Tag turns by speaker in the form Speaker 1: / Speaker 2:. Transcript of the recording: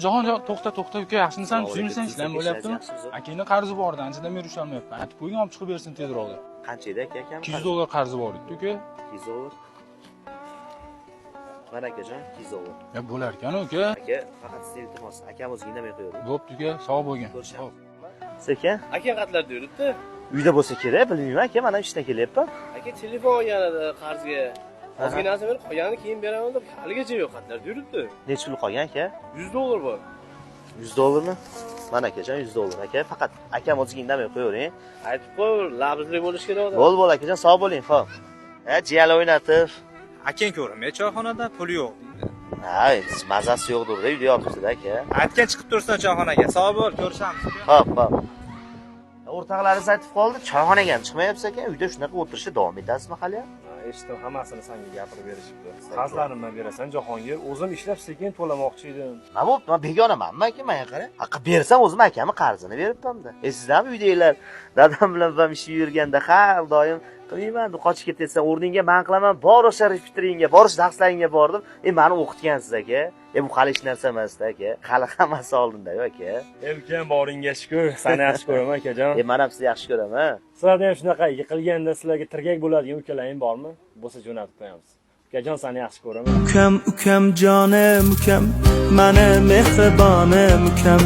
Speaker 1: Jahon, to'xta uka, yaxshimisan? Suymisan, ishlar bo'lyaptimi? Akangni qarzi bor edi, anchadan beri ushalmayapman. Aytib qo'ying, olib chiqib bersin tezroq.
Speaker 2: Qancha edi aka akam?
Speaker 1: $200 qarzi bor edi, uka.
Speaker 2: $200. Mana akajon, $200.
Speaker 1: Ya bo'lar ekan, uka.
Speaker 2: Aka, faqat siz iltimos, akam o'ziga indamay qo'yadi.
Speaker 1: Bo'pti, uka, sog' bo'lgin.
Speaker 2: Xo'p. Sekin.
Speaker 3: Aka qatlarda yuribdi.
Speaker 2: Uyda bo'lsa kerak, bilmayman aka, mana ishdan kelyapman.
Speaker 3: Aka telefon olganida qarzga. Ozgina narsa berib, qolganini keyin beraman deb haligacha yo'q qatlarda yuribdi.
Speaker 2: Necha pul qolgan aka?
Speaker 3: $100 bor.
Speaker 2: $100 mi? Mana akajon, $100 aka. Faqat akam o'ziga indamay qo'yavering.
Speaker 3: Aytib qo'y, labizlik bo'lish kerak odam.
Speaker 2: Bo'l akajon, sog' bo'ling, xo'p. Jiyal o'ynatib.
Speaker 4: Akang ko'rinmay choyxonada pul yo'q deydi.
Speaker 2: Ha, mazasi yo'qdir-da, uyda yotibdi-da aka.
Speaker 4: Aytgan chiqib tursin choyxonaga. Sog' bo'l, ko'rishamiz.
Speaker 2: Xo'p. O'rtoqlaringiz aytib qoldi, choyxonaga ham chiqmayapsiz ekan, uyda shunaqa o'tirishda davom etasizmi hali ham?
Speaker 3: Eshitdim, hammasini senga gapirib berishibdi. Qarzlarimni berasan Jahongir, o'zim ishlab sekin to'lamoqchi edim.
Speaker 2: Nima bo'pti? Men begonamanmi aka, menga qarang. Haqqa bersam o'zim akamni qarzini beribman-da. Sizlarmi uydanglar dadam bilan ham ishib yurganda har doim qilmayman, qochib ketaysan, o'rningga men qilaman, borish repetiringga, borish darslaringga bordim. Meni o'qitgansiz aka. Bu hali hech narsa emas-da aka. Hali hammasi oldinda-ku aka.
Speaker 3: Ukam boringga shukr, seni yaxshi ko'raman akajon.
Speaker 2: Men ham sizni yaxshi ko'raman.
Speaker 3: Sizlarda ham shunaqa yiqilganda sizlarga tirgak bo'ladigan ukalaring bormi? Bo'lsa jo'natib qo'yamiz. Ukajon, seni yaxshi ko'raman.
Speaker 5: ukam jonim ukam, mani mehribonim ukam.